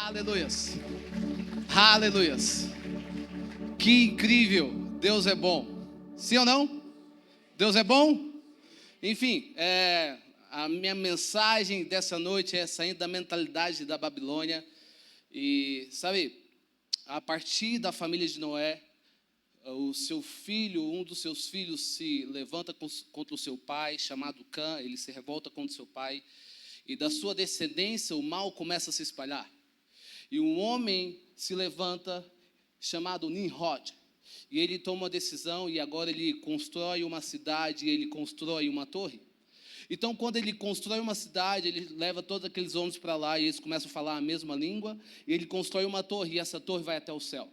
Aleluias. Aleluias. Que incrível. Deus é bom. Sim ou não? Deus é bom? Enfim, a minha mensagem dessa noite é saindo da mentalidade da Babilônia. E, sabe, a partir da família de Noé, o seu filho, um dos seus filhos se levanta contra o seu pai, chamado Cã, ele se revolta contra o seu pai. E da sua descendência o mal começa a se espalhar. E um homem se levanta chamado Nimrod. E ele toma uma decisão e agora ele constrói uma cidade, ele constrói uma torre. Então, quando ele constrói uma cidade, ele leva todos aqueles homens para lá e eles começam a falar a mesma língua. E ele constrói uma torre e essa torre vai até o céu.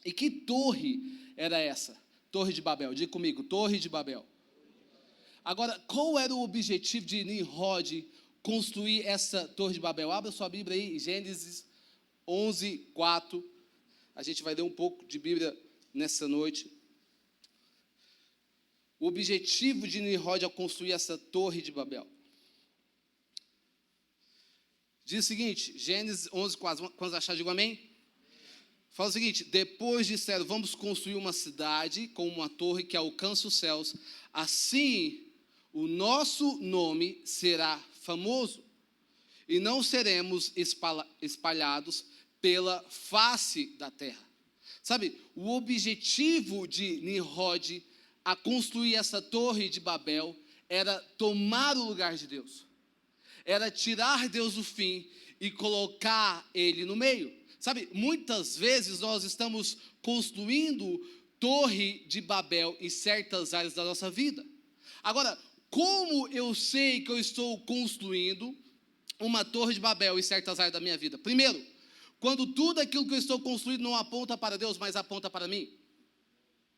E que torre era essa? Torre de Babel. Diga comigo, Torre de Babel. Agora, qual era o objetivo de Nimrod construir essa Torre de Babel? Abra sua Bíblia aí, Gênesis 11:4. A gente vai ler um pouco de Bíblia nessa noite. O objetivo de Nimrod ao construir essa Torre de Babel. Diz o seguinte, Gênesis 11:4. Quando achar, digo amém? Fala o seguinte: depois disseram, vamos construir uma cidade com uma torre que alcança os céus. Assim, o nosso nome será famoso e não seremos espalhados pela face da terra. Sabe, o objetivo de Nimrod a construir essa torre de Babel era tomar o lugar de Deus. Era tirar Deus do fim e colocar ele no meio. Sabe, muitas vezes nós estamos construindo torre de Babel em certas áreas da nossa vida. Agora, como eu sei que eu estou construindo uma torre de Babel em certas áreas da minha vida? Primeiro, quando tudo aquilo que eu estou construindo não aponta para Deus, mas aponta para mim.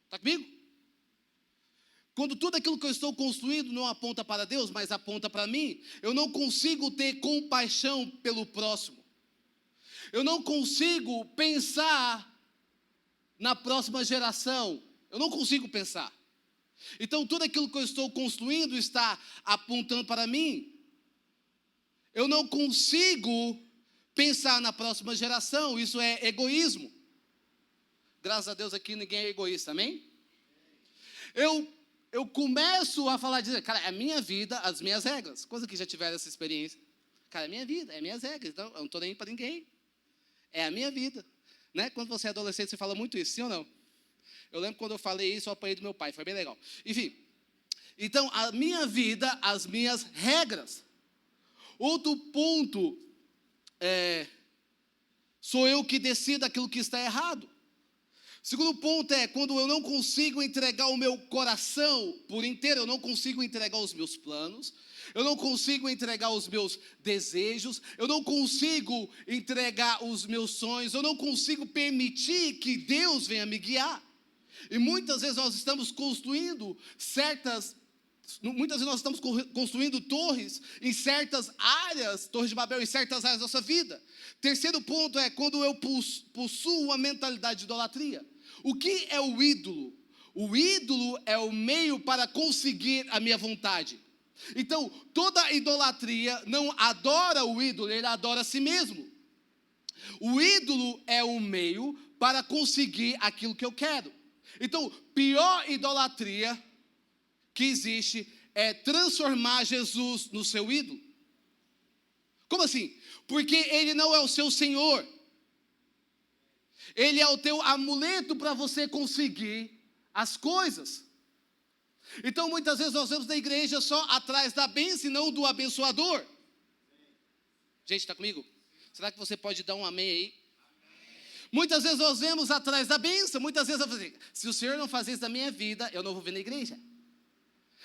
Está comigo? Quando tudo aquilo que eu estou construindo não aponta para Deus, mas aponta para mim, eu não consigo ter compaixão pelo próximo. Eu não consigo pensar na próxima geração. Eu não consigo pensar. Então, tudo aquilo que eu estou construindo está apontando para mim. Eu não consigo pensar na próxima geração. Isso é egoísmo. Graças a Deus aqui ninguém é egoísta, amém? Eu começo a falar, dizer, cara, é a minha vida, as minhas regras. Coisa que já tiveram essa experiência. Cara, é a minha vida, é as minhas regras. Então, eu não estou nem para ninguém. É a minha vida. Né? Quando você é adolescente, você fala muito isso, sim ou não? Eu lembro quando eu falei isso, eu apanhei do meu pai, foi bem legal. Enfim, então, a minha vida, as minhas regras. Outro ponto sou eu que decido aquilo que está errado. Segundo ponto é, quando eu não consigo entregar o meu coração por inteiro, eu não consigo entregar os meus planos, eu não consigo entregar os meus desejos, eu não consigo entregar os meus sonhos, eu não consigo permitir que Deus venha me guiar. E muitas vezes nós estamos construindo torres em certas áreas, Torre de Babel, em certas áreas da nossa vida. Terceiro ponto é quando eu possuo uma mentalidade de idolatria. O que é o ídolo? O ídolo é o meio para conseguir a minha vontade. Então, toda idolatria não adora o ídolo, ele adora a si mesmo. O ídolo é o meio para conseguir aquilo que eu quero. Então, pior idolatria que existe é transformar Jesus no seu ídolo. Como assim? Porque ele não é o seu Senhor. Ele é o teu amuleto para você conseguir as coisas. Então, muitas vezes nós vemos na igreja só atrás da bênção e não do abençoador. Gente, está comigo? Será que você pode dar um amém aí? Muitas vezes nós vemos atrás da bênção. Muitas vezes eu falo assim, se o Senhor não fazer isso na minha vida, eu não vou vir na igreja.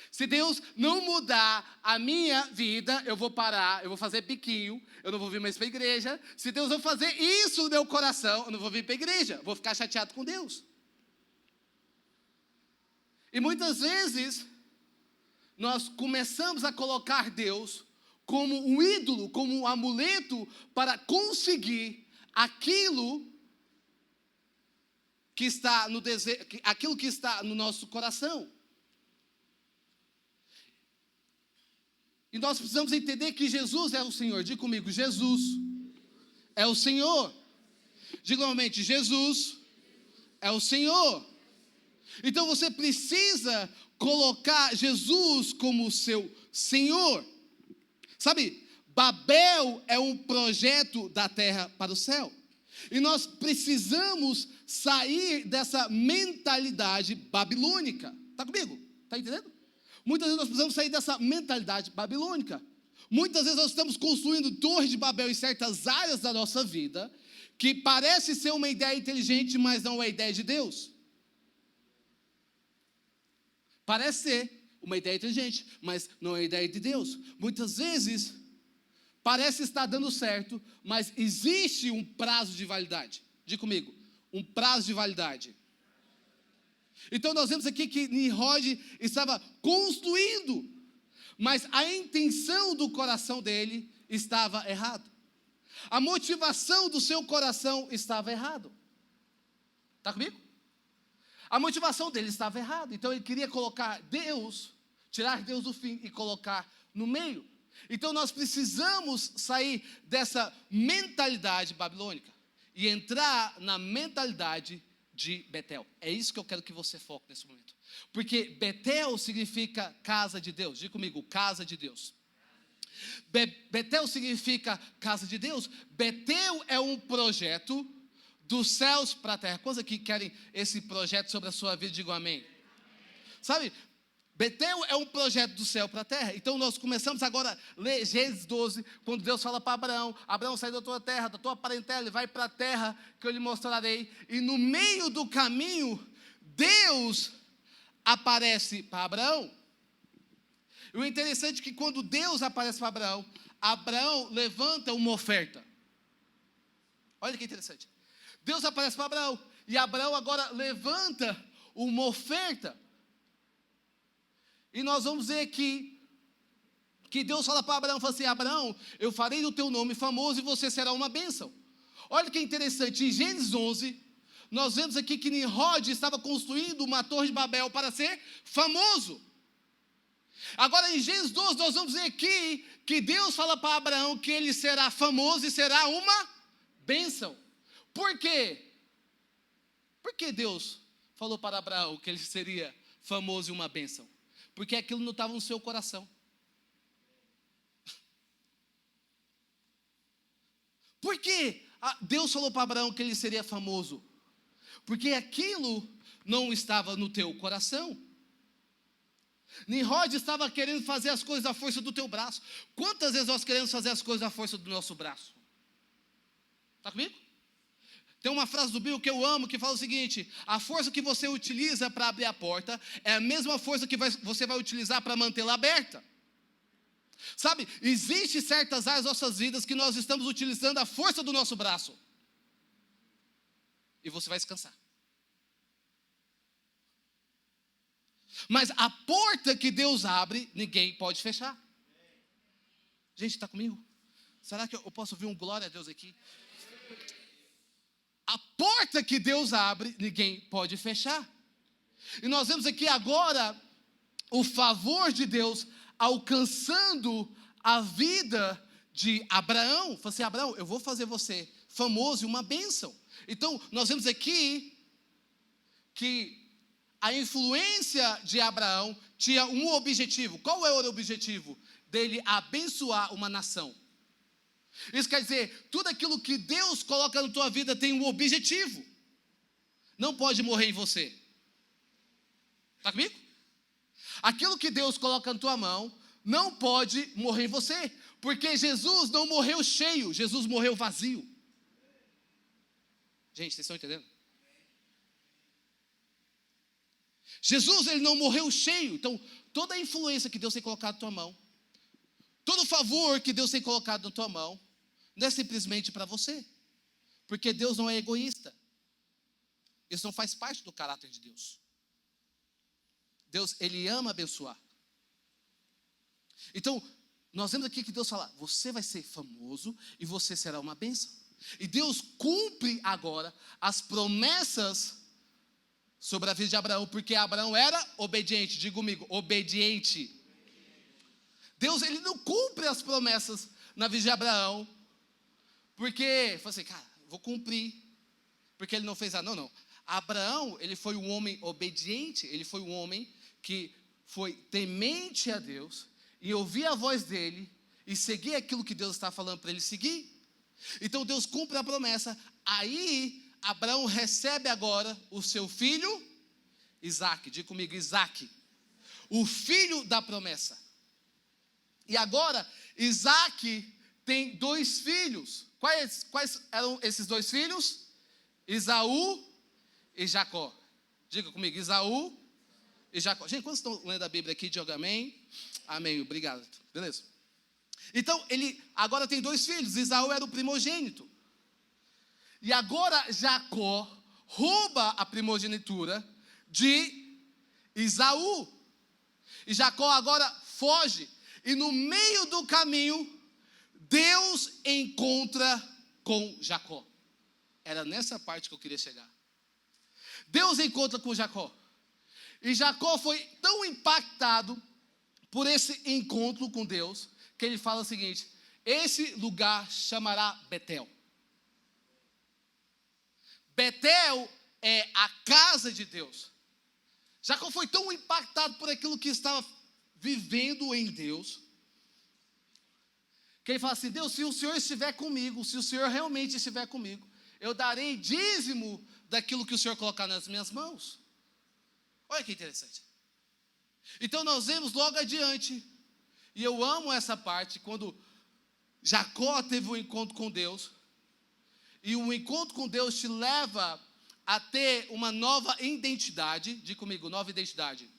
Se Deus não mudar a minha vida, eu vou parar, eu vou fazer biquinho, eu não vou vir mais para a igreja. Se Deus não fazer isso no meu coração, eu não vou vir para a igreja, vou ficar chateado com Deus. E muitas vezes, nós começamos a colocar Deus como um ídolo, como um amuleto para conseguir aquilo que está no desejo, aquilo que está no nosso coração. E nós precisamos entender que Jesus é o Senhor. Diga comigo, Jesus é o Senhor. Diga novamente, Jesus é o Senhor. Então você precisa colocar Jesus como seu Senhor. Sabe, Babel é um projeto da terra para o céu. E nós precisamos sair dessa mentalidade babilônica. Está comigo? Está entendendo? Muitas vezes nós precisamos sair dessa mentalidade babilônica. Muitas vezes nós estamos construindo torres de Babel em certas áreas da nossa vida, que parece ser uma ideia inteligente, mas não é ideia de Deus. Parece ser uma ideia inteligente, mas não é ideia de Deus. Muitas vezes parece estar dando certo, mas existe um prazo de validade. Diga comigo, um prazo de validade. Então nós vemos aqui que Nimrod estava construindo, mas a intenção do coração dele estava errada. A motivação do seu coração estava errada. Está comigo? A motivação dele estava errada. Então ele queria colocar Deus, tirar Deus do fim e colocar no meio. Então nós precisamos sair dessa mentalidade babilônica e entrar na mentalidade de Betel. É isso que eu quero que você foque nesse momento. Porque Betel significa casa de Deus. Diga comigo, casa de Deus. Betel significa casa de Deus. Betel é um projeto dos céus para a terra. Quantos aqui querem esse projeto sobre a sua vida? Digam amém. Sabe, Betel é um projeto do céu para a terra. Então nós começamos agora a ler Gênesis 12, quando Deus fala para Abraão: Abraão, sai da tua terra, da tua parentela, e vai para a terra que eu lhe mostrarei. E no meio do caminho, Deus aparece para Abraão. E o interessante é que quando Deus aparece para Abraão, Abraão levanta uma oferta. Olha que interessante. Deus aparece para Abraão, e Abraão agora levanta uma oferta. E nós vamos ver aqui que Deus fala para Abraão, fala assim: Abraão, eu farei do teu nome famoso e você será uma bênção. Olha que interessante, em Gênesis 11, nós vemos aqui que Nimrod estava construindo uma torre de Babel para ser famoso. Agora em Gênesis 12 nós vamos ver aqui que Deus fala para Abraão que ele será famoso e será uma bênção. Por quê? Por que Deus falou para Abraão que ele seria famoso e uma bênção? Porque aquilo não estava no seu coração. Por que Deus falou para Abraão que ele seria famoso? Porque aquilo não estava no teu coração. Nimrod estava querendo fazer as coisas à força do teu braço. Quantas vezes nós queremos fazer as coisas à força do nosso braço? Está comigo? Tem uma frase do Bill que eu amo, que fala o seguinte: a força que você utiliza para abrir a porta é a mesma força que você vai utilizar para mantê-la aberta. Sabe, existem certas áreas das nossas vidas que nós estamos utilizando a força do nosso braço. E você vai descansar. Mas a porta que Deus abre, ninguém pode fechar. Gente, está comigo? Será que eu posso ouvir um glória a Deus aqui? A porta que Deus abre, ninguém pode fechar. E nós vemos aqui agora o favor de Deus alcançando a vida de Abraão. Fala assim: Abraão, eu vou fazer você famoso e uma bênção. Então, nós vemos aqui que a influência de Abraão tinha um objetivo. Qual era o objetivo? Dele abençoar uma nação. Isso quer dizer, tudo aquilo que Deus coloca na tua vida tem um objetivo. Não pode morrer em você. Está comigo? Aquilo que Deus coloca na tua mão não pode morrer em você. Porque Jesus não morreu cheio, Jesus morreu vazio. Gente, vocês estão entendendo? Jesus, ele não morreu cheio. Então, toda a influência que Deus tem colocado na tua mão, todo o favor que Deus tem colocado na tua mão, não é simplesmente para você. Porque Deus não é egoísta. Isso não faz parte do caráter de Deus. Deus, ele ama abençoar. Então, nós vemos aqui que Deus fala: você vai ser famoso e você será uma bênção. E Deus cumpre agora as promessas sobre a vida de Abraão, porque Abraão era obediente. Diga comigo, obediente. Deus, ele não cumpre as promessas na vida de Abraão, Porque, falou assim, cara, vou cumprir. Porque ele não fez nada. Não. Abraão, ele foi um homem obediente, ele foi um homem que foi temente a Deus, e ouvia a voz dele, e seguia aquilo que Deus está falando para ele seguir. Então Deus cumpre a promessa. Aí Abraão recebe agora o seu filho Isaque. Diga comigo, Isaque, o filho da promessa. E agora Isaque tem 2 filhos. Quais eram esses 2 filhos? Esaú e Jacó. Diga comigo, Esaú e Jacó. Gente, quando estão lendo a Bíblia aqui, diga amém. Amém, obrigado. Beleza? Então, ele agora tem 2 filhos. Esaú era o primogênito. E agora Jacó rouba a primogenitura de Esaú. E Jacó agora foge. E no meio do caminho, Deus encontra com Jacó. Era nessa parte que eu queria chegar. Deus encontra com Jacó. E Jacó foi tão impactado por esse encontro com Deus, que ele fala o seguinte: esse lugar chamará Betel. Betel é a casa de Deus. Jacó foi tão impactado por aquilo que estava vivendo em Deus, que ele fala assim: Deus, se o Senhor estiver comigo, se o Senhor realmente estiver comigo, eu darei dízimo daquilo que o Senhor colocar nas minhas mãos. Olha que interessante. Então nós vemos logo adiante, e eu amo essa parte, quando Jacó teve um encontro com Deus, e o encontro com Deus te leva a ter uma nova identidade. Diga comigo, nova identidade.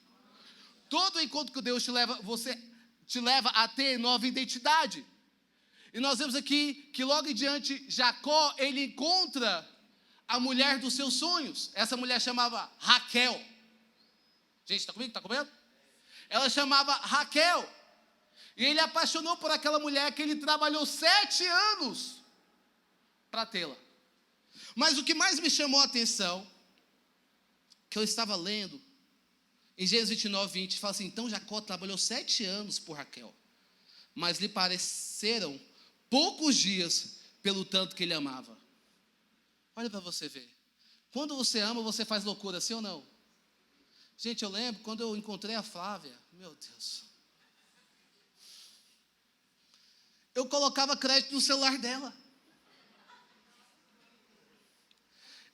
Todo encontro com Deus te leva a ter nova identidade. E nós vemos aqui que logo em diante, Jacó, ele encontra a mulher dos seus sonhos. Essa mulher chamava Raquel. Gente, está comigo? Está comendo? Ela chamava Raquel. E ele apaixonou por aquela mulher que ele trabalhou 7 anos para tê-la. Mas o que mais me chamou a atenção, que eu estava lendo, em Gênesis 29, 20, fala assim: então Jacó trabalhou 7 anos por Raquel, mas lhe pareceram poucos dias pelo tanto que ele amava. Olha para você ver. Quando você ama, você faz loucura, sim ou não? Gente, eu lembro quando eu encontrei a Flávia, meu Deus. Eu colocava crédito no celular dela.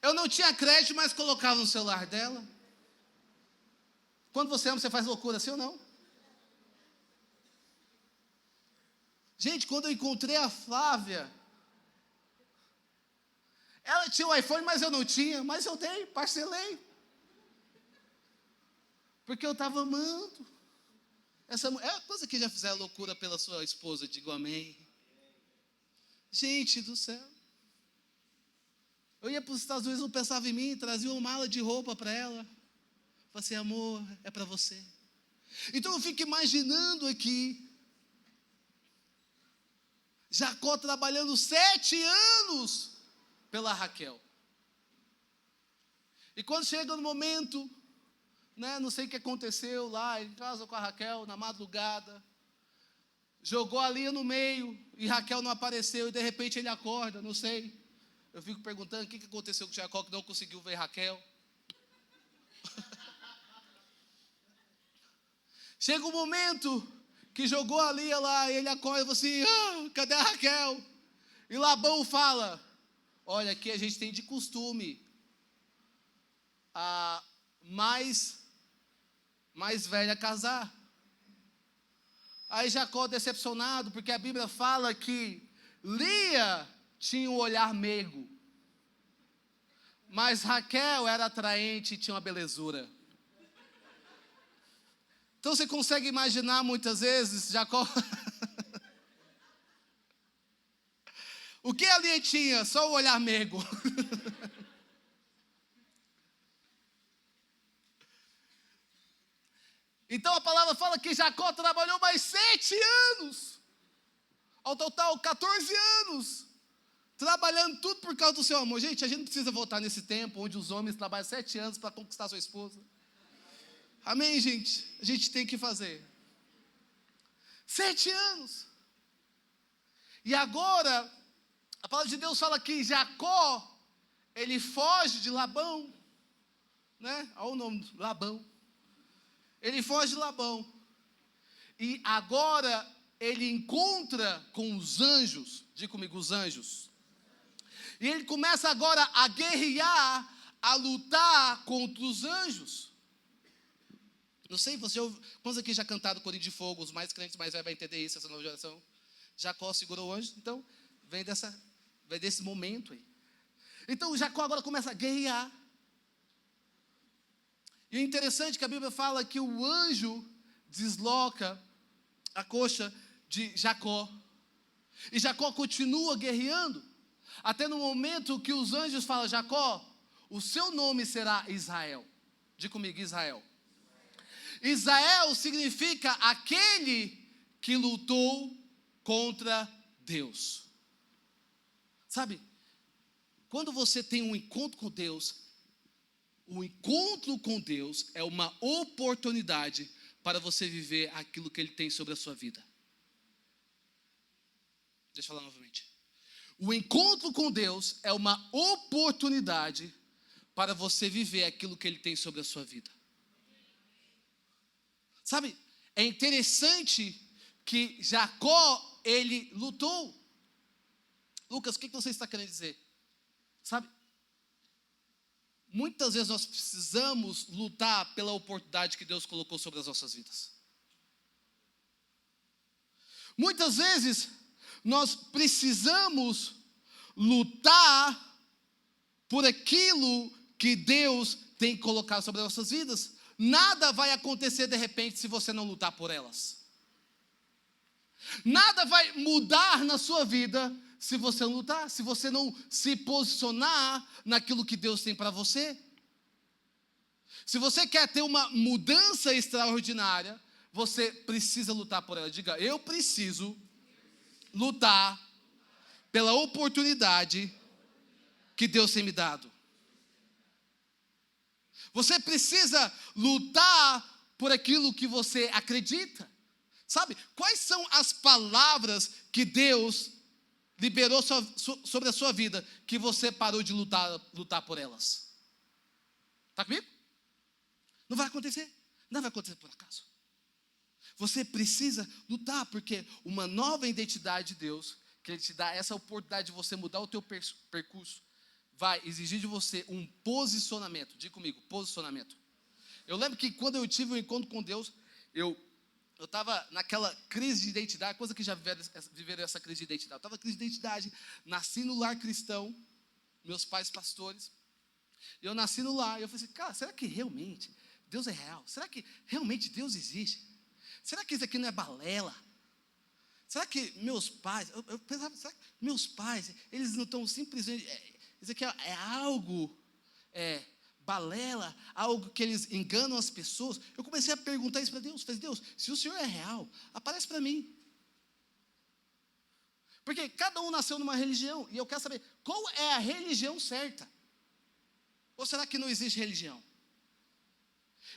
Eu não tinha crédito, mas colocava no celular dela. Quando você ama, você faz loucura, sim ou não? Gente, quando eu encontrei a Flávia, ela tinha um iPhone, mas eu não tinha. Mas eu dei, parcelei. Porque eu estava amando. Essa mulher, é coisa que já fizeram loucura pela sua esposa, digo amém. Gente do céu. Eu ia para os Estados Unidos, não pensava em mim, trazia uma mala de roupa para ela. Falei assim: amor, é para você. Então eu fico imaginando aqui, Jacó trabalhando 7 anos pela Raquel. E quando chega no momento, não sei o que aconteceu lá, em casa com a Raquel, na madrugada, jogou a linha no meio, e Raquel não apareceu, e de repente ele acorda, não sei. Eu fico perguntando o que aconteceu com Jacó, que não conseguiu ver Raquel. Chega um momento que jogou a linha lá, e ele acorda e fala assim: cadê a Raquel? E Labão fala: olha, aqui a gente tem de costume a mais velha casar. Aí Jacó, decepcionado, porque a Bíblia fala que Lia tinha um olhar meigo, mas Raquel era atraente e tinha uma belezura. Então você consegue imaginar muitas vezes Jacó o que a Lia tinha? Só o olhar meigo. Então a palavra fala que Jacó trabalhou mais 7 anos, ao total 14 anos, trabalhando tudo por causa do seu amor. Gente, a gente não precisa voltar nesse tempo onde os homens trabalham 7 anos para conquistar sua esposa. Amém, gente? A gente tem que fazer 7 anos. E agora A palavra de Deus fala que Jacó, ele foge de Labão, né? Olha o nome, Labão. Ele foge de Labão. E agora ele encontra com os anjos. Diga comigo, os anjos. E ele começa agora a guerrear, a lutar contra os anjos. Não sei, quantos aqui já cantaram Corinho de Fogo? Os mais crentes mais velhos vão entender isso, essa nova geração. Jacó segurou o anjo, então vem desse momento aí. Então Jacó agora começa a guerrear. E é interessante que a Bíblia fala que o anjo desloca a coxa de Jacó. E Jacó continua guerreando, até no momento que os anjos falam: Jacó, o seu nome será Israel. Diga comigo, Israel. Israel significa aquele que lutou contra Deus. Sabe, quando você tem um encontro com Deus, o encontro com Deus é uma oportunidade para você viver aquilo que Ele tem sobre a sua vida. Deixa eu falar novamente. O encontro com Deus é uma oportunidade para você viver aquilo que Ele tem sobre a sua vida. Sabe, é interessante que Jacó, ele lutou. Lucas, o que você está querendo dizer? Sabe, muitas vezes nós precisamos lutar pela oportunidade que Deus colocou sobre as nossas vidas. Muitas vezes nós precisamos lutar por aquilo que Deus tem colocado sobre as nossas vidas. Nada vai acontecer de repente se você não lutar por elas. Nada vai mudar na sua vida se você não lutar, se você não se posicionar naquilo que Deus tem para você. Se você quer ter uma mudança extraordinária, você precisa lutar por ela. Diga, eu preciso lutar pela oportunidade que Deus tem me dado. Você precisa lutar por aquilo que você acredita. Sabe, quais são as palavras que Deus liberou sobre a sua vida que você parou de lutar por elas? Está comigo? Não vai acontecer. Não vai acontecer por acaso. Você precisa lutar, porque uma nova identidade de Deus, que Ele te dá essa oportunidade de você mudar o teu percurso, vai exigir de você um posicionamento. Diga comigo, posicionamento. Eu lembro que quando eu tive um encontro com Deus, eu estava naquela crise de identidade, coisa que já viveram essa crise de identidade. Eu estava na crise de identidade, nasci no lar cristão, meus pais pastores, eu nasci no lar, e eu falei assim, cara, será que realmente Deus é real? Será que realmente Deus existe? Será que isso aqui não é balela? Será que meus pais, eu pensava, será que meus pais, eles não estão simplesmente, isso aqui é algo, balela, algo que eles enganam as pessoas? Eu comecei a perguntar isso para Deus. Falei, Deus, se o Senhor é real, aparece para mim. Porque cada um nasceu numa religião, e eu quero saber, qual é a religião certa? Ou será que não existe religião?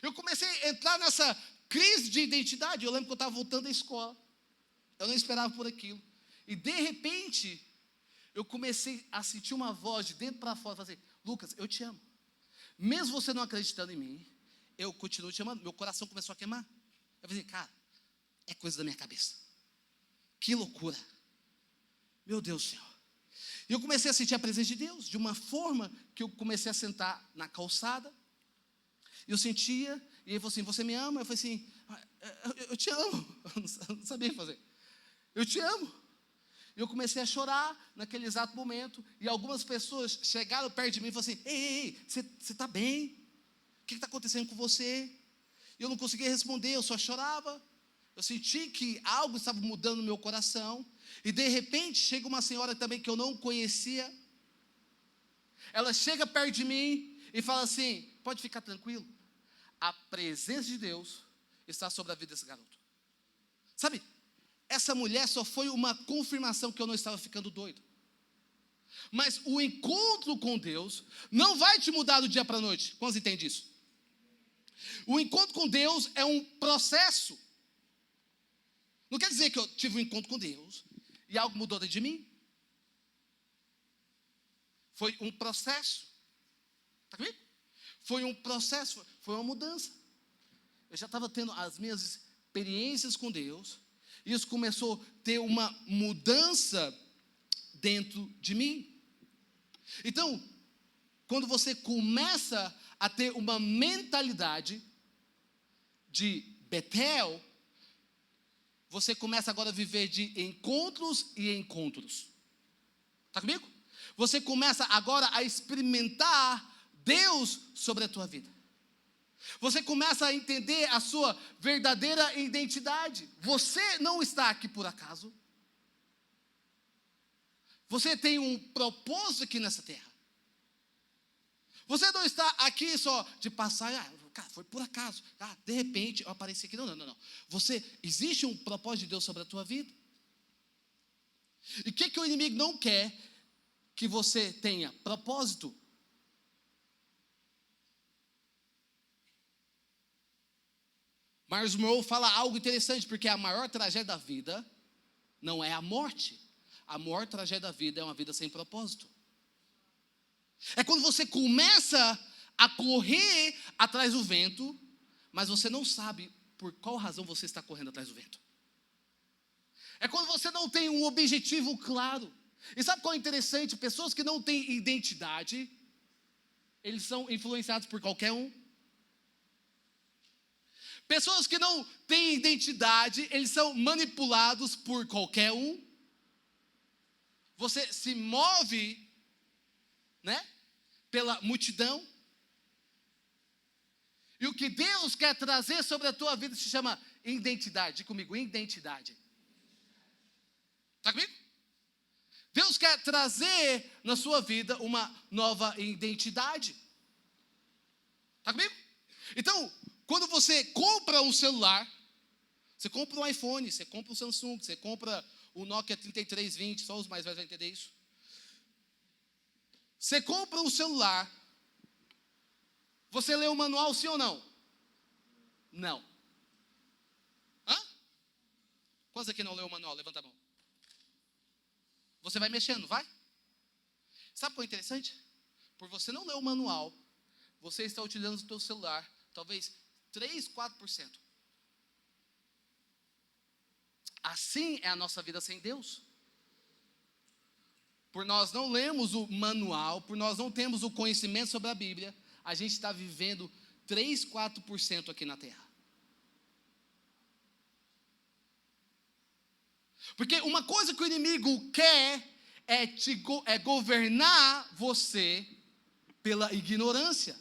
Eu comecei a entrar nessa crise de identidade. Eu lembro que eu estava voltando da escola, eu não esperava por aquilo, e de repente, eu comecei a sentir uma voz de dentro para fora, fazer, Lucas, eu te amo. Mesmo você não acreditando em mim, eu continuo te amando. Meu coração começou a queimar. Eu falei, cara, é coisa da minha cabeça. Que loucura. Meu Deus do céu. E eu comecei a sentir a presença de Deus, de uma forma que eu comecei a sentar na calçada. Eu sentia, e ele falou assim, você me ama? Eu falei assim, eu te amo. Eu não sabia fazer. Eu te amo. Eu comecei a chorar naquele exato momento, e algumas pessoas chegaram perto de mim e falaram assim, ei, você está bem? O que está acontecendo com você? E eu não conseguia responder, eu só chorava. Eu senti que algo estava mudando no meu coração, e de repente chega uma senhora também que eu não conhecia, ela chega perto de mim e fala assim, pode ficar tranquilo, a presença de Deus está sobre a vida desse garoto. Sabe, essa mulher só foi uma confirmação que eu não estava ficando doido. Mas o encontro com Deus não vai te mudar do dia para a noite. Quantos entendem isso? O encontro com Deus é um processo. Não quer dizer que eu tive um encontro com Deus e algo mudou dentro de mim. Foi um processo. Está comigo? Foi um processo, foi uma mudança. Eu já estava tendo as minhas experiências com Deus, e isso começou a ter uma mudança dentro de mim. Então, quando você começa a ter uma mentalidade de Betel, você começa agora a viver de encontros e encontros. Está comigo? Você começa agora a experimentar Deus sobre a tua vida. Você começa a entender a sua verdadeira identidade. Você não está aqui por acaso. Você tem um propósito aqui nessa terra. Você não está aqui só de passar, cara, foi por acaso. De repente eu apareci aqui. Não. Existe um propósito de Deus sobre a tua vida. E o que o inimigo não quer? Que você tenha propósito. Myers Monroe fala algo interessante, porque a maior tragédia da vida não é a morte. A maior tragédia da vida é uma vida sem propósito. É quando você começa a correr atrás do vento, mas você não sabe por qual razão você está correndo atrás do vento. É quando você não tem um objetivo claro. E sabe qual é interessante? Pessoas que não têm identidade, eles são influenciados por qualquer um. Pessoas que não têm identidade, eles são manipulados por qualquer um. Você se move, pela multidão. E o que Deus quer trazer sobre a tua vida se chama identidade. Diga comigo, identidade. Está comigo? Deus quer trazer na sua vida uma nova identidade. Está comigo? Então, quando você compra um celular, você compra um iPhone, você compra um Samsung, você compra o Nokia 3320, só os mais velhos vão entender isso. Você compra um celular, você lê o manual, sim ou não? Não. Quantos aqui não leu o manual? Levanta a mão. Você vai mexendo, vai? Sabe o que é interessante? Por você não ler o manual, você está utilizando o seu celular, talvez 3, 4%. Assim é a nossa vida sem Deus. Por nós não lermos o manual, por nós não termos o conhecimento sobre a Bíblia, a gente está vivendo 3, 4% aqui na terra. Porque uma coisa que o inimigo quer é governar você pela ignorância.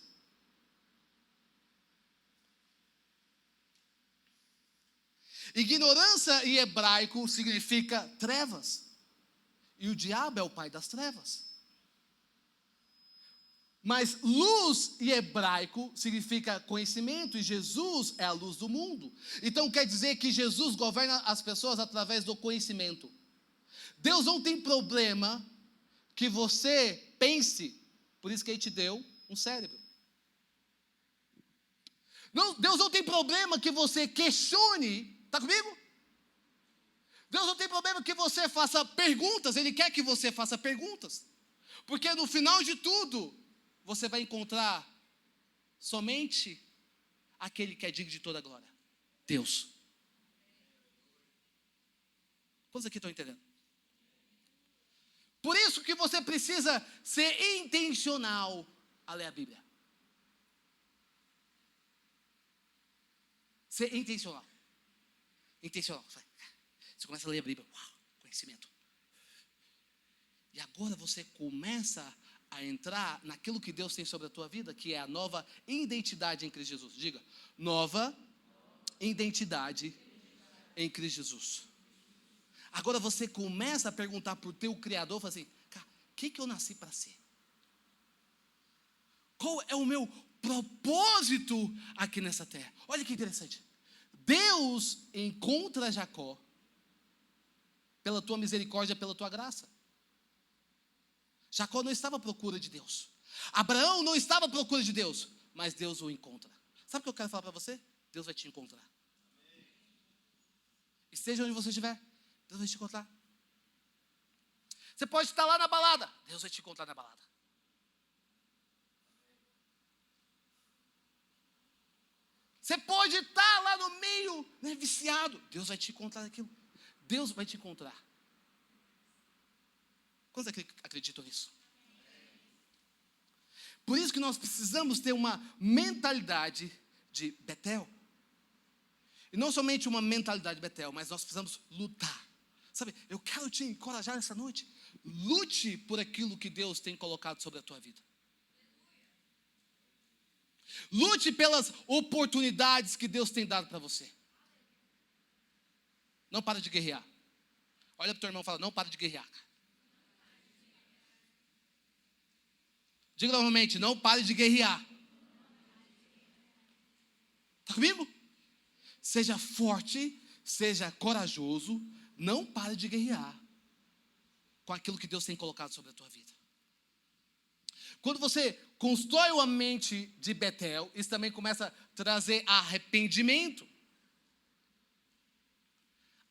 Ignorância em hebraico significa trevas. E o diabo é o pai das trevas. Mas luz em hebraico significa conhecimento, e Jesus é a luz do mundo. Então quer dizer que Jesus governa as pessoas através do conhecimento. Deus não tem problema que você pense, por isso que Ele te deu um cérebro. Deus não tem problema que você questione, está comigo? Deus não tem problema que você faça perguntas, Ele quer que você faça perguntas. Porque no final de tudo, você vai encontrar somente aquele que é digno de toda a glória. Deus. Quantos aqui estão entendendo? Por isso que você precisa ser intencional a ler a Bíblia. Ser intencional. Intencional. Você começa a ler a Bíblia. Uau, conhecimento. E agora você começa a entrar naquilo que Deus tem sobre a tua vida, que é a nova identidade em Cristo Jesus. Diga, nova identidade em Cristo Jesus. Agora você começa a perguntar para o teu Criador, fala assim, cara, o que eu nasci para ser? Qual é o meu propósito aqui nessa terra? Olha que interessante. Deus encontra Jacó pela tua misericórdia, pela tua graça. Jacó não estava à procura de Deus. Abraão não estava à procura de Deus, mas Deus o encontra. Sabe o que eu quero falar para você? Deus vai te encontrar. Esteja onde você estiver, Deus vai te encontrar. Você pode estar lá na balada, Deus vai te encontrar na balada. Você pode estar lá no meio, né, viciado. Deus vai te encontrar naquilo. Deus vai te encontrar. Quantos acreditam nisso? Por isso que nós precisamos ter uma mentalidade de Betel. E não somente uma mentalidade de Betel, mas nós precisamos lutar. Sabe, eu quero te encorajar nessa noite. Lute por aquilo que Deus tem colocado sobre a tua vida. Lute pelas oportunidades que Deus tem dado para você. Não para de guerrear. Olha para o teu irmão e fala, não para de guerrear. Diga novamente, não pare de guerrear. Está comigo? Seja forte, seja corajoso, não pare de guerrear com aquilo que Deus tem colocado sobre a tua vida. Quando você constrói uma mente de Betel, isso também começa a trazer arrependimento.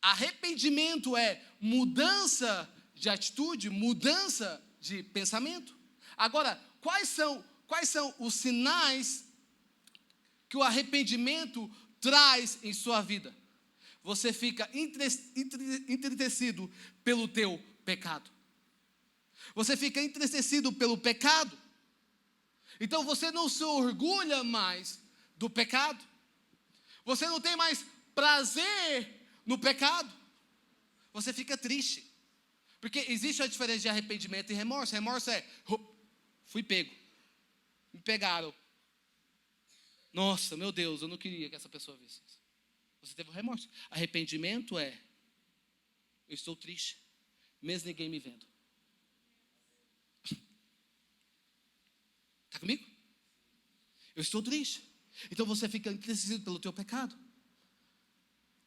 Arrependimento é mudança de atitude, mudança de pensamento. Agora, quais são os sinais que o arrependimento traz em sua vida? Você fica entristecido pelo teu pecado. Você fica entristecido pelo pecado. Então você não se orgulha mais do pecado. Você não tem mais prazer no pecado. Você fica triste. Porque existe a diferença de arrependimento e remorso. Remorso é, fui pego. Me pegaram. Nossa, meu Deus, eu não queria que essa pessoa visse isso. Você teve um remorso. Arrependimento é, eu estou triste, mesmo ninguém me vendo. Está comigo? Eu estou triste. Então você fica entristecido pelo teu pecado.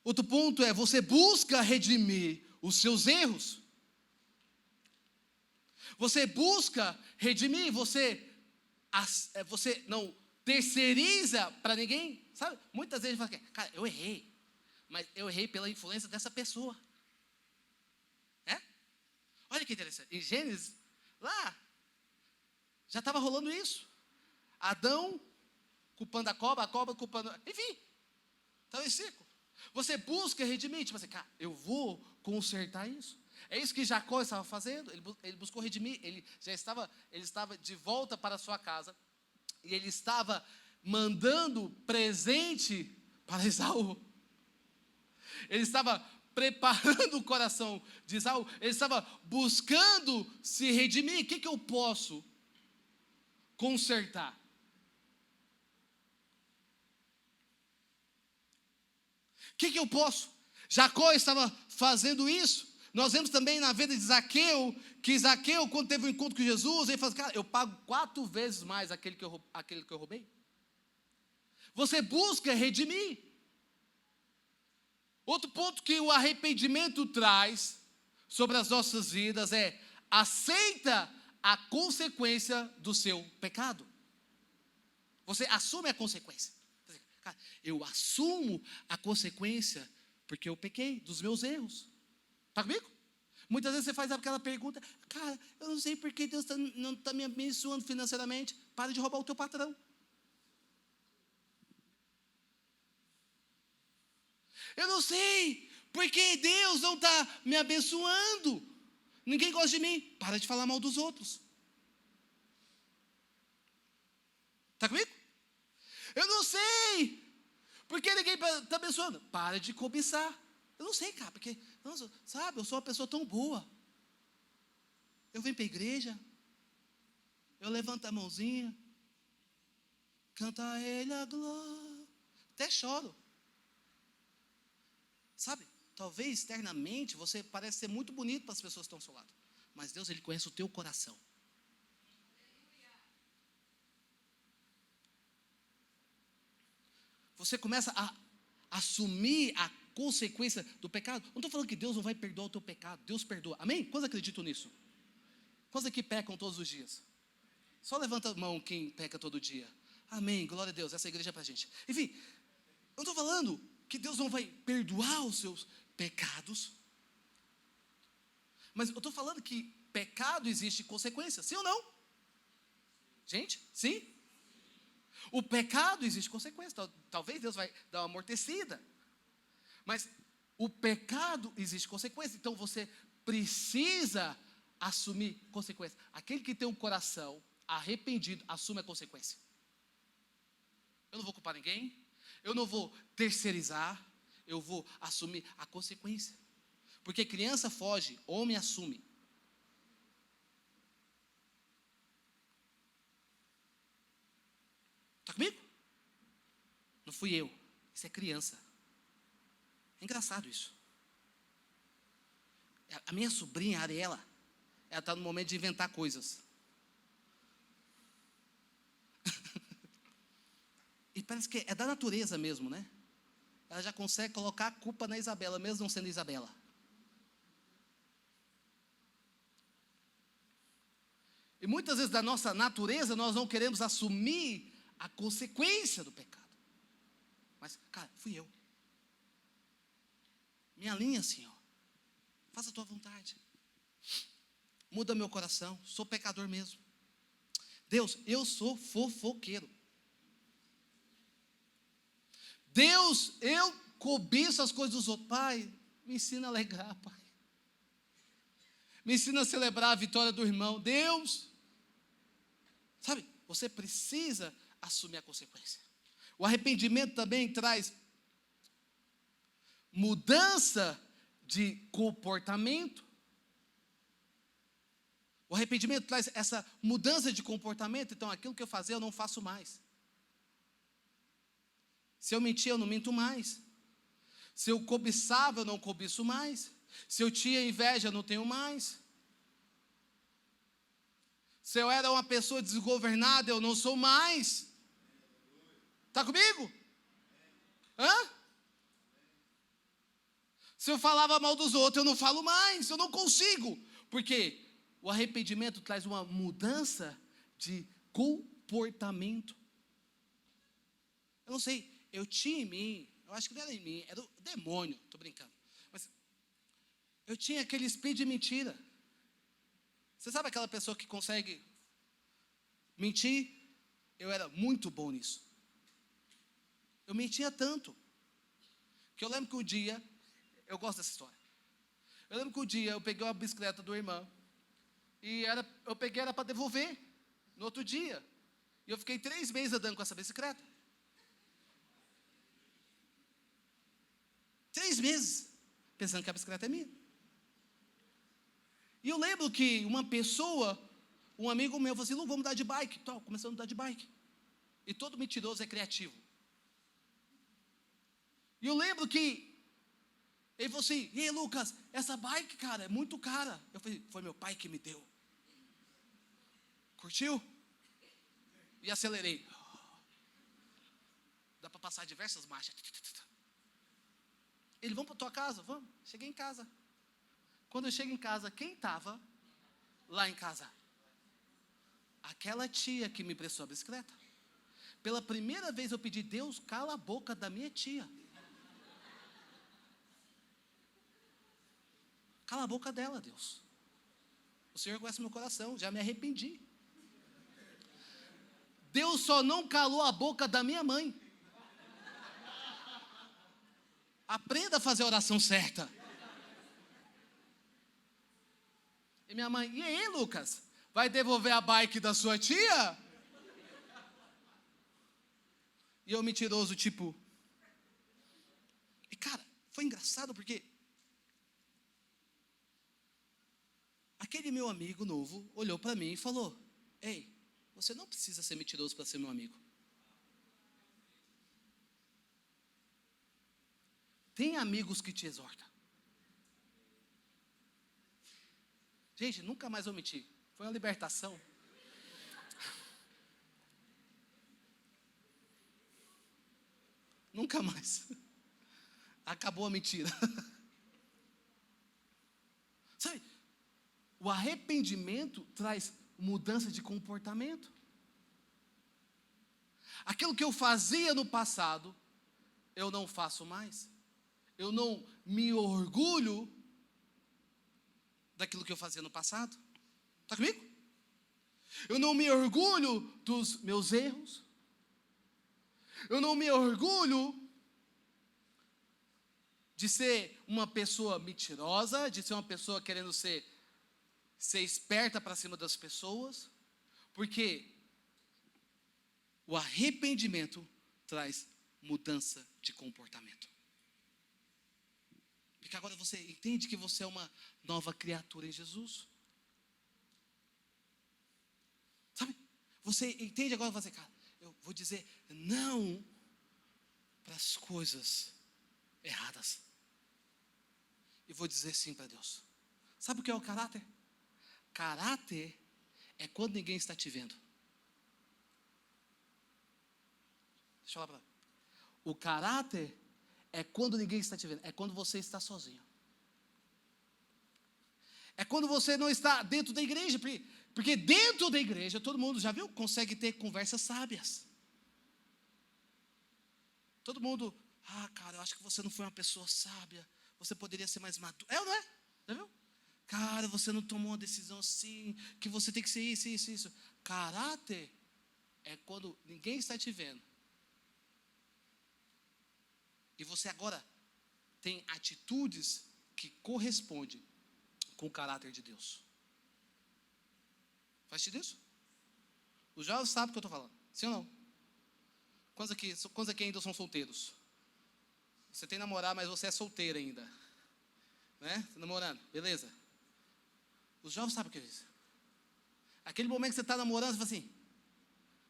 Outro ponto é, você busca redimir os seus erros. Você busca redimir, você não terceiriza para ninguém. Sabe? Muitas vezes a gente fala, cara, eu errei. Mas eu errei pela influência dessa pessoa. É? Olha que interessante. Em Gênesis, lá, já estava rolando isso. Adão culpando a cobra culpando... Enfim, então esse ciclo. Você busca redimir, tipo assim, cara, eu vou consertar isso. É isso que Jacó estava fazendo. Ele buscou redimir, ele estava de volta para a sua casa. E ele estava mandando presente para Esaú. Ele estava preparando o coração de Esaú. Ele estava buscando se redimir. O que eu posso consertar? O que eu posso? Jacó estava fazendo isso. Nós vemos também na vida de Zaqueu, que Zaqueu, quando teve um encontro com Jesus, ele falou assim, cara, eu pago 4 vezes mais aquele que eu roubei. Você busca redimir. Outro ponto que o arrependimento traz sobre as nossas vidas é, aceita a consequência do seu pecado. Você assume a consequência. Cara, eu assumo a consequência porque eu pequei dos meus erros. Está comigo? Muitas vezes você faz aquela pergunta, cara, eu não sei por que Deus não está me abençoando financeiramente. Para de roubar o teu patrão. Eu não sei por que Deus não está me abençoando. Ninguém gosta de mim. Para de falar mal dos outros. Está comigo? Eu não sei por que ninguém está abençoando. Para de cobiçar. Eu não sei, cara, porque, sabe, eu sou uma pessoa tão boa. Eu venho para a igreja, eu levanto a mãozinha, canta a Ele a glória, até choro. Sabe, talvez externamente você parece ser muito bonito para as pessoas que estão ao seu lado, mas Deus, Ele conhece o teu coração. Você começa a assumir a consequência do pecado. Não estou falando que Deus não vai perdoar o teu pecado. Deus perdoa. Amém? Quantos acreditam nisso? Quantos aqui pecam todos os dias? Só levanta a mão quem peca todo dia. Amém, glória a Deus. Essa igreja é para a gente. Enfim, eu não estou falando que Deus não vai perdoar os seus pecados. Mas eu estou falando que pecado existe consequência. Sim ou não? Gente, sim? O pecado existe consequência. Talvez Deus vai dar uma amortecida. Mas o pecado existe consequência. Então você precisa assumir consequência. Aquele que tem um coração arrependido, assume a consequência. Eu não vou culpar ninguém. Eu não vou terceirizar. Eu vou assumir a consequência. Porque criança foge, homem assume. Está comigo? Não fui eu. Isso é criança. É engraçado isso. A minha sobrinha, a Ariela, ela está no momento de inventar coisas. E parece que é da natureza mesmo, né? Ela já consegue colocar a culpa na Isabela, mesmo não sendo Isabela. E muitas vezes da nossa natureza nós não queremos assumir a consequência do pecado. Mas, cara, fui eu. Me alinha, Senhor. Faça a tua vontade. Muda meu coração. Sou pecador mesmo. Deus, eu sou fofoqueiro. Deus, eu cobiço as coisas dos outros. Pai, me ensina a alegar, Pai. Me ensina a celebrar a vitória do irmão. Deus, sabe, você precisa assumir a consequência. O arrependimento também traz mudança de comportamento. O arrependimento traz essa mudança de comportamento. Então, aquilo que eu fazia, eu não faço mais. Se eu mentia, eu não minto mais. Se eu cobiçava, eu não cobiço mais. Se eu tinha inveja, eu não tenho mais. Se eu era uma pessoa desgovernada, eu não sou mais. Está comigo? Hã? Se eu falava mal dos outros, eu não falo mais. Eu não consigo. Porque o arrependimento traz uma mudança de comportamento. Eu não sei. Eu tinha em mim, eu acho que não era em mim, era o demônio, estou brincando. Mas eu tinha aquele espírito de mentira. Você sabe aquela pessoa que consegue mentir? Eu era muito bom nisso. Eu mentia tanto, que eu lembro que um dia, eu gosto dessa história. Eu lembro que um dia eu peguei uma bicicleta do irmão, e eu peguei era para devolver, no outro dia. E eu fiquei 3 meses andando com essa bicicleta. 3 meses, pensando que a bicicleta é minha. E eu lembro que uma pessoa, um amigo meu, falou assim, Lu, vamos andar de bike. Então, começamos a andar de bike. E todo mentiroso é criativo. E eu lembro que ele falou assim, e aí, Lucas, essa bike, cara, é muito cara. Eu falei, foi meu pai que me deu. Curtiu? E acelerei. Dá para passar diversas marchas. Ele, vamos para a tua casa? Vamos. Cheguei em casa. Quando eu chego em casa, quem estava lá em casa? Aquela tia que me prestou a bicicleta. Pela primeira vez eu pedi, Deus, cala a boca da minha tia. Cala a boca dela, Deus. O Senhor conhece meu coração, já me arrependi. Deus só não calou a boca da minha mãe. Aprenda a fazer a oração certa. E minha mãe, e aí, Lucas? Vai devolver a bike da sua tia? E eu mentiroso, tipo... E cara, foi engraçado porque... Aquele meu amigo novo olhou para mim e falou, ei, você não precisa ser mentiroso para ser meu amigo. Tem amigos que te exortam. Gente, nunca mais vou mentir. Foi uma libertação. Nunca mais. Acabou a mentira. Sabe, o arrependimento traz mudança de comportamento. Aquilo que eu fazia no passado, eu não faço mais. Eu não me orgulho daquilo que eu fazia no passado. Está comigo? Eu não me orgulho dos meus erros. Eu não me orgulho de ser uma pessoa mentirosa, de ser uma pessoa querendo ser esperta para cima das pessoas, porque o arrependimento traz mudança de comportamento. Porque agora você entende que você é uma nova criatura em Jesus. Sabe? Você entende agora, você, cara, eu vou dizer não para as coisas erradas. E vou dizer sim para Deus. Sabe o que é o caráter? Caráter é quando ninguém está te vendo. Deixa eu falar para você. O caráter é quando ninguém está te vendo. É quando você está sozinho. É quando você não está dentro da igreja. Porque dentro da igreja, todo mundo, já viu? Consegue ter conversas sábias. Todo mundo, cara, eu acho que você não foi uma pessoa sábia. Você poderia ser mais maduro. É ou não é? Já viu? Cara, você não tomou uma decisão assim, que você tem que ser isso, isso, isso. Caráter é quando ninguém está te vendo. E você agora tem atitudes que correspondem com o caráter de Deus. Faz sentido isso? Os jovens sabem o que eu estou falando. Sim ou não? Quantos aqui ainda são solteiros? Você tem namorado, mas você é solteiro ainda. Né? Está namorando, beleza. Os jovens sabem o que é isso. Aquele momento que você está namorando, você fala assim,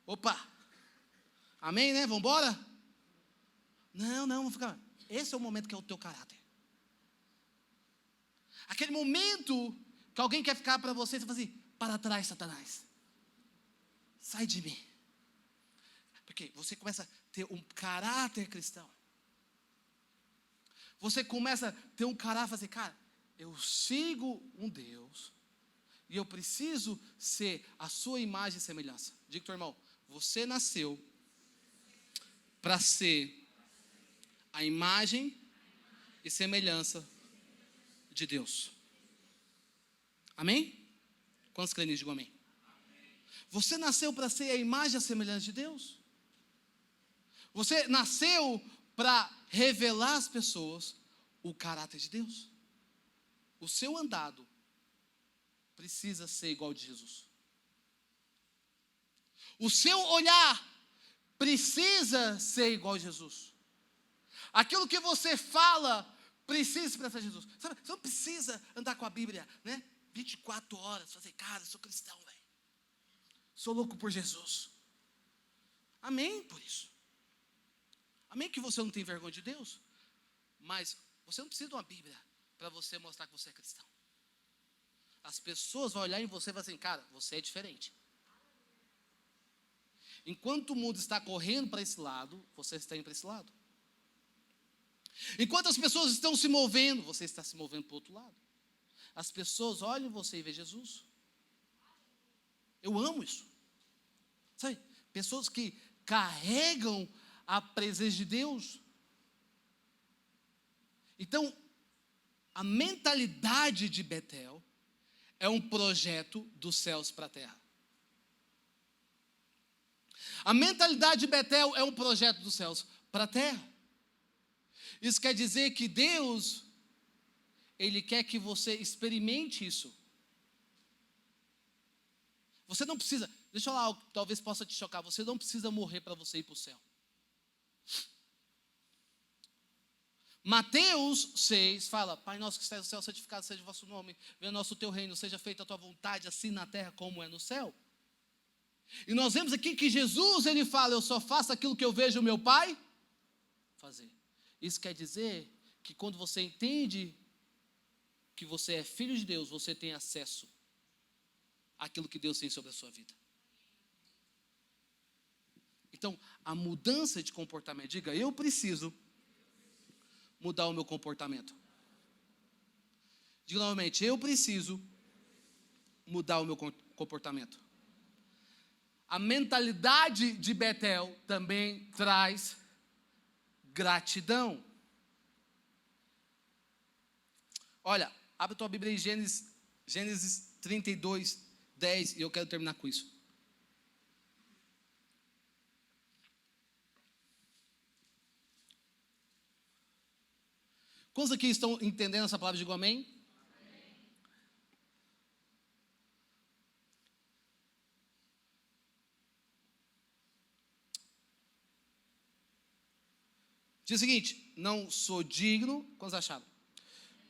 opa, amém, né? Vamos embora? Não, vamos ficar. Esse é o momento que é o teu caráter. Aquele momento que alguém quer ficar para você, você fala assim, para trás, Satanás. Sai de mim. Porque você começa a ter um caráter cristão. Você começa a ter um caráter, fazer, cara, eu sigo um Deus e eu preciso ser a sua imagem e semelhança. Diga para o teu irmão, você nasceu para ser a imagem e semelhança de Deus. Amém? Quantos creem nisso? Digam amém. Você nasceu para ser a imagem e a semelhança de Deus. Você nasceu para revelar às pessoas o caráter de Deus. O seu andado precisa ser igual ao de Jesus. O seu olhar precisa ser igual a Jesus. Aquilo que você fala precisa expressar Jesus. Sabe, você não precisa andar com a Bíblia, né? 24 horas, fazer, cara, eu sou cristão, velho. Sou louco por Jesus. Amém por isso. Amém que você não tem vergonha de Deus. Mas você não precisa de uma Bíblia para você mostrar que você é cristão. As pessoas vão olhar em você e falar assim, cara, você é diferente. Enquanto o mundo está correndo para esse lado, você está indo para esse lado. Enquanto as pessoas estão se movendo, você está se movendo para o outro lado. As pessoas olham você e vê Jesus. Eu amo isso. Sabe, pessoas que carregam a presença de Deus. Então, a mentalidade de Betel é um projeto dos céus para a terra. A mentalidade de Betel é um projeto dos céus para a terra. Isso quer dizer que Deus, Ele quer que você experimente isso. Você não precisa, deixa eu falar algo que talvez possa te chocar, você não precisa morrer para você ir para o céu. Mateus 6 fala, Pai nosso que estás no céu, santificado seja o vosso nome, venha o nosso teu reino, seja feita a tua vontade, assim na terra como é no céu. E nós vemos aqui que Jesus, Ele fala, eu só faço aquilo que eu vejo o meu Pai fazer. Isso quer dizer que quando você entende que você é filho de Deus, você tem acesso àquilo que Deus tem sobre a sua vida. Então, a mudança de comportamento, diga, eu preciso mudar o meu comportamento. Diga novamente, eu preciso mudar o meu comportamento. A mentalidade de Betel também traz gratidão. Olha, abre a tua Bíblia em Gênesis 32, 10, e eu quero terminar com isso. Quantos aqui estão entendendo essa palavra? Digo amém. Diz o seguinte: não sou digno, quantos acharam?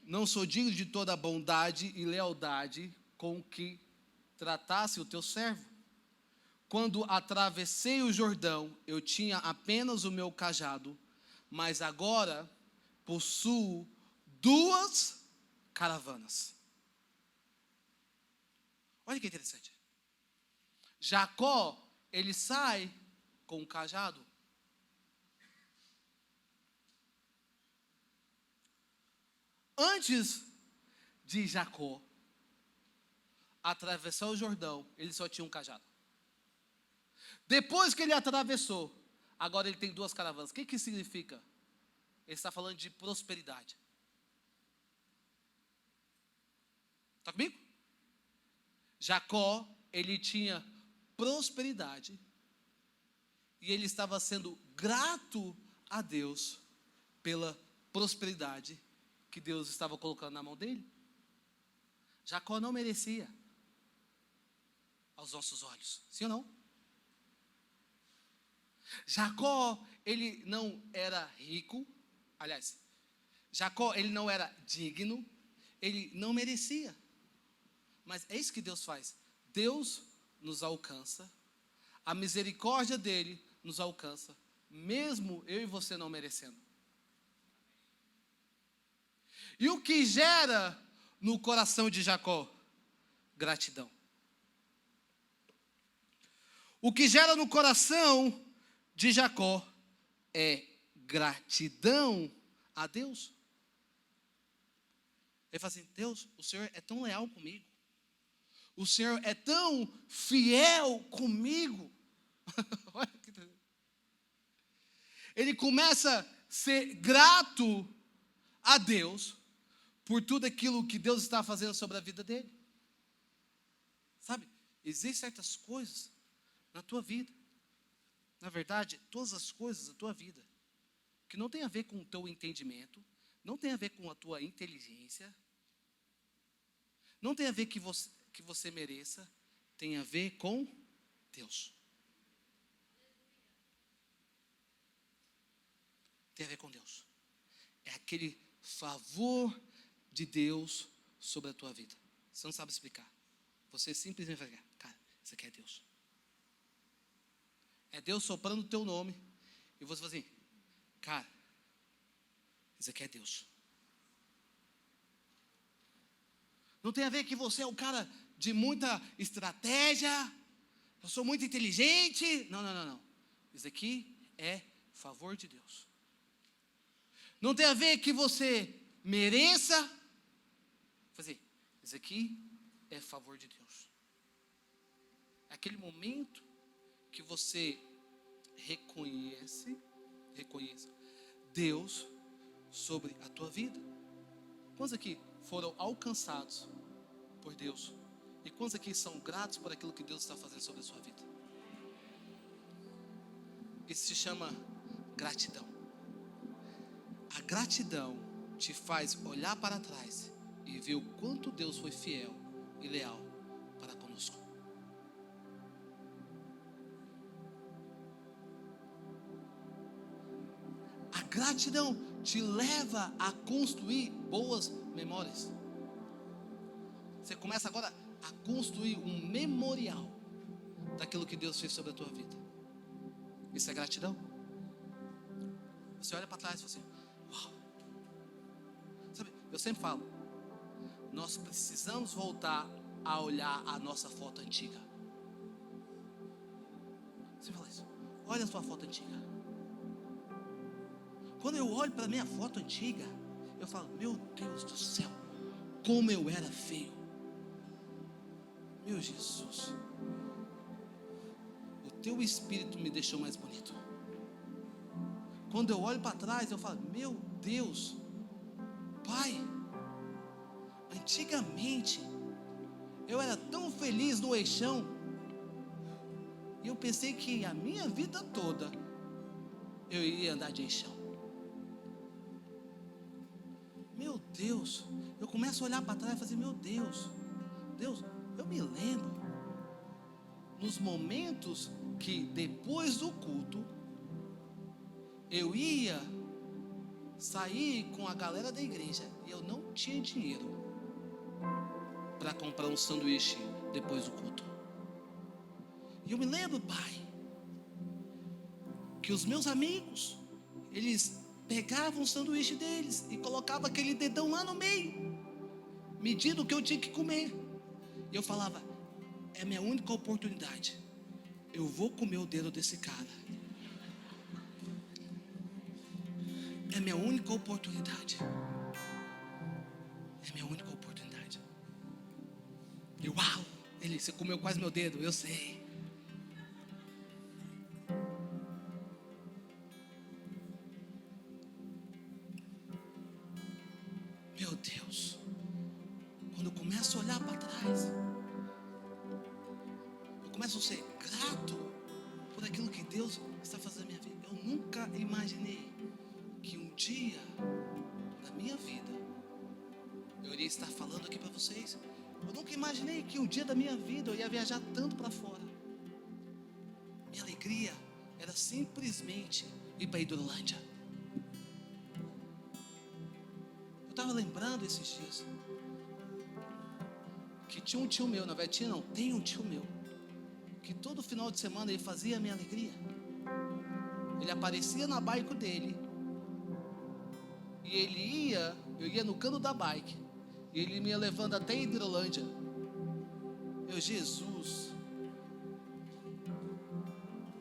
Não sou digno de toda a bondade e lealdade com que tratasse o teu servo. Quando atravessei o Jordão, eu tinha apenas o meu cajado, mas agora possuo 2 caravanas. Olha que interessante. Jacó, ele sai com um cajado. Antes de Jacó atravessar o Jordão, ele só tinha um cajado. Depois que ele atravessou, agora ele tem 2 caravanas. O que significa? Ele está falando de prosperidade. Está comigo? Jacó, ele tinha prosperidade e ele estava sendo grato a Deus pela prosperidade que Deus estava colocando na mão dele. Jacó não merecia aos nossos olhos, sim ou não? Jacó, ele não era rico, aliás, Jacó, ele não era digno, ele não merecia. Mas é isso que Deus faz. Deus nos alcança, a misericórdia dele nos alcança, mesmo eu e você não merecendo. E o que gera no coração de Jacó? Gratidão. O que gera no coração de Jacó é gratidão a Deus. Ele fala assim: Deus, o Senhor é tão leal comigo. O Senhor é tão fiel comigo. Olha que interessante. Ele começa a ser grato a Deus por tudo aquilo que Deus está fazendo sobre a vida dele. Sabe, existem certas coisas na tua vida, na verdade, todas as coisas da tua vida, que não tem a ver com o teu entendimento, não tem a ver com a tua inteligência, não tem a ver que você mereça, tem a ver com Deus. Tem a ver com Deus. É aquele favor de Deus sobre a tua vida. Você não sabe explicar. Você simplesmente vai falar: cara, isso aqui é Deus. É Deus soprando o teu nome. E você fala assim: cara, isso aqui é Deus. Não tem a ver que você é o cara de muita estratégia. Eu sou muito inteligente. Não. Isso aqui é favor de Deus. Não tem a ver que você mereça. Fazer, isso aqui é favor de Deus. É aquele momento que você reconhece Deus sobre a tua vida. Quantos aqui foram alcançados por Deus? E quantos aqui são gratos por aquilo que Deus está fazendo sobre a sua vida? Isso se chama gratidão. A gratidão te faz olhar para trás e ver o quanto Deus foi fiel e leal para conosco. A gratidão te leva a construir boas memórias. Você começa agora a construir um memorial daquilo que Deus fez sobre a tua vida. Isso é gratidão. Você olha para trás e fala assim: uau. Sabe, eu sempre falo, nós precisamos voltar a olhar a nossa foto antiga. Você fala isso: olha a sua foto antiga. Quando eu olho para a minha foto antiga, eu falo: meu Deus do céu, como eu era feio. Meu Jesus, o teu espírito me deixou mais bonito. Quando eu olho para trás, eu falo: meu Deus, Pai, antigamente eu era tão feliz no eixão, e eu pensei que a minha vida toda eu iria andar de eixão. Deus, eu começo a olhar para trás e fazer, meu Deus, eu me lembro nos momentos que depois do culto eu ia sair com a galera da igreja e eu não tinha dinheiro para comprar um sanduíche depois do culto. E eu me lembro, Pai, que os meus amigos, eles pegavam o sanduíche deles e colocavam aquele dedão lá no meio, medindo o que eu tinha que comer. E eu falava, é a minha única oportunidade, eu vou comer o dedo desse cara. É a minha única oportunidade. É a minha única oportunidade. E uau, você comeu quase meu dedo, eu sei. Meu Deus, quando eu começo a olhar para trás, eu começo a ser grato por aquilo que Deus está fazendo na minha vida. Eu nunca imaginei que um dia na minha vida eu iria estar falando aqui para vocês. Eu nunca imaginei que um dia da minha vida eu ia viajar tanto para fora. Minha alegria era simplesmente ir para Hidrolândia. Eu estava lembrando esses dias que tinha um tio meu, na verdade tinha não, tem um tio meu, que todo final de semana ele fazia a minha alegria. Ele aparecia na bike dele e eu ia no cano da bike e ele me ia levando até Hidrolândia. Jesus,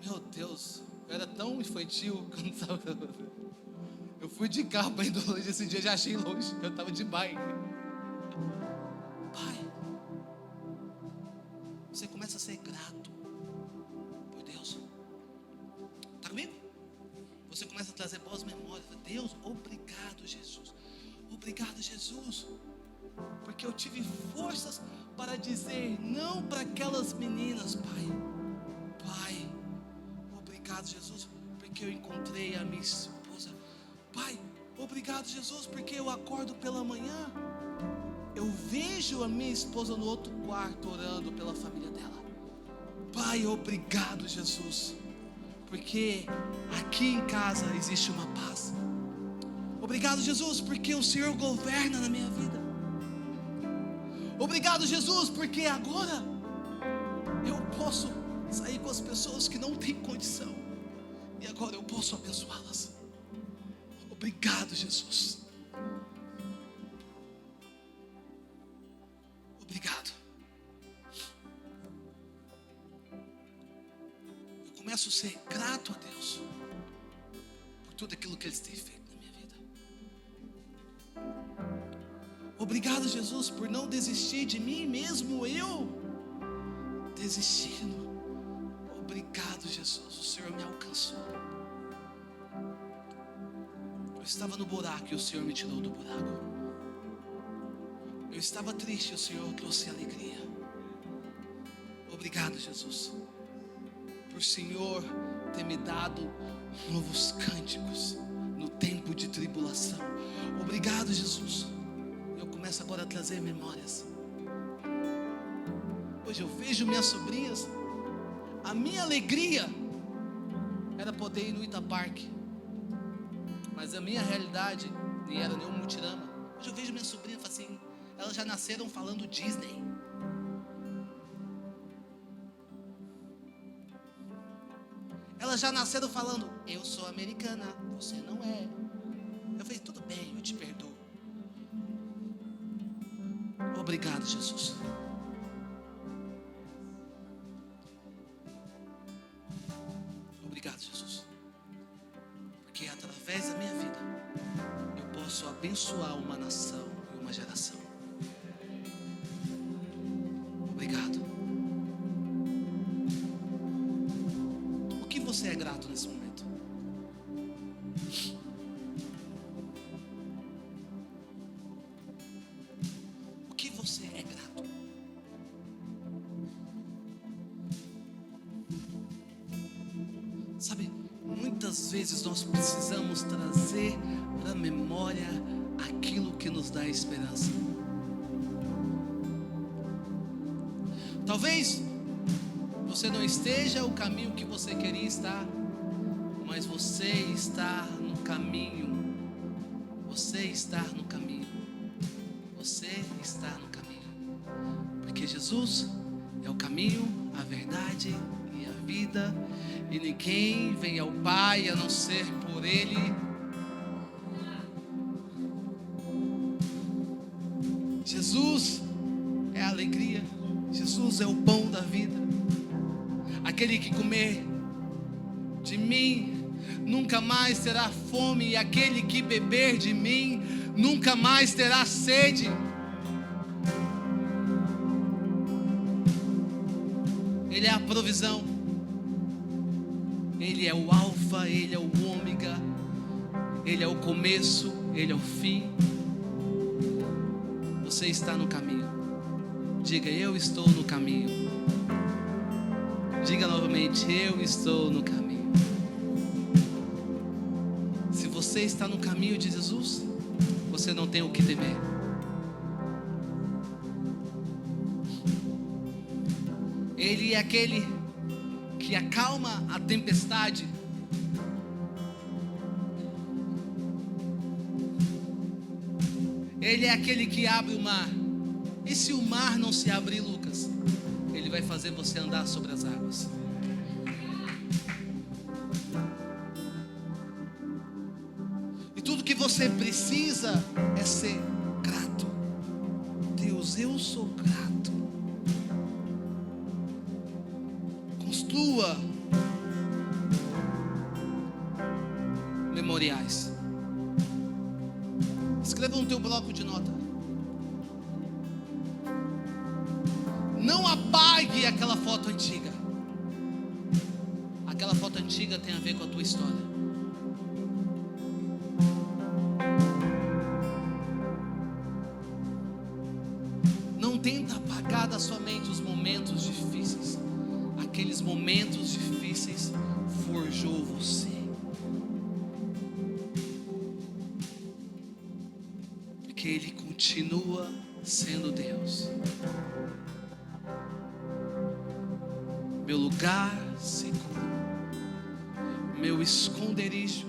meu Deus, eu era tão infantil que eu não sabia. Eu fui de carro para Hidrolândia esse dia, já achei longe, eu estava de bike. Pai, você começa a ser grato por Deus. Está comigo? Você começa a trazer boas memórias. Deus, obrigado, Jesus. Obrigado, Jesus, porque eu tive forças para dizer não para aquelas meninas, Pai. Pai, obrigado, Jesus, porque eu encontrei a minha esposa. Pai, obrigado, Jesus, porque eu acordo pela manhã, eu vejo a minha esposa no outro quarto orando pela família dela. Pai, obrigado, Jesus, porque aqui em casa existe uma paz. Obrigado, Jesus, porque o Senhor governa na minha vida. Obrigado, Jesus, porque agora eu posso sair com as pessoas que não têm condição e agora eu posso abençoá-las. Obrigado, Jesus. Obrigado. Eu começo a ser grato a Deus por tudo aquilo que Ele tem feito na minha vida. Obrigado, Jesus, por não desistir de mim, mesmo eu desistindo. Obrigado, Jesus, o Senhor me alcançou. Eu estava no buraco e o Senhor me tirou do buraco. Eu estava triste e o Senhor trouxe alegria. Obrigado, Jesus, por o Senhor ter me dado novos cânticos no tempo de tribulação. Obrigado, Jesus. Eu começo agora a trazer memórias. Hoje eu vejo minhas sobrinhas. A minha alegria era poder ir no Itapark, mas a minha realidade nem era nenhum Mutirama. Hoje eu vejo minhas sobrinhas e falo assim, elas já nasceram falando Disney. Elas já nasceram falando, eu sou americana, você não é. Eu falei, tudo bem, eu te perdoo. Obrigado, Jesus. Obrigado, Jesus, porque através da minha vida eu posso abençoar uma nação e uma geração. Obrigado. O que você é grato nesse momento? O que você é grato? Sabe, muitas vezes nós precisamos trazer para a memória aquilo que nos dá esperança. Talvez você não esteja o caminho que você queria estar, mas você está no caminho. Você está no caminho. Você está no caminho. Porque Jesus é o caminho, a verdade e a vida. E ninguém vem ao Pai a não ser por Ele. Jesus é a alegria. Jesus é o pão da vida. Aquele que comer de mim nunca mais terá fome, e aquele que beber de mim nunca mais terá sede. Ele é a provisão. Ele é o alfa, Ele é o ômega. Ele é o começo, Ele é o fim. Você está no caminho. Diga, eu estou no caminho. Diga novamente, eu estou no caminho. Se você está no caminho de Jesus, você não tem o que temer. Ele é aquele que acalma a tempestade. Ele é aquele que abre o mar. E se o mar não se abrir, Lucas, Ele vai fazer você andar sobre as águas. E tudo que você precisa é ser grato. Deus, eu sou grato. Construa memoriais. Escreva no teu bloco de nota. Não apague aquela foto antiga. Aquela foto antiga tem a ver com a tua história. Não tenta apagar da sua mente os momentos difíceis. Aqueles momentos difíceis forjou você. Porque Ele continua sendo Deus. Meu lugar seguro, meu esconderijo,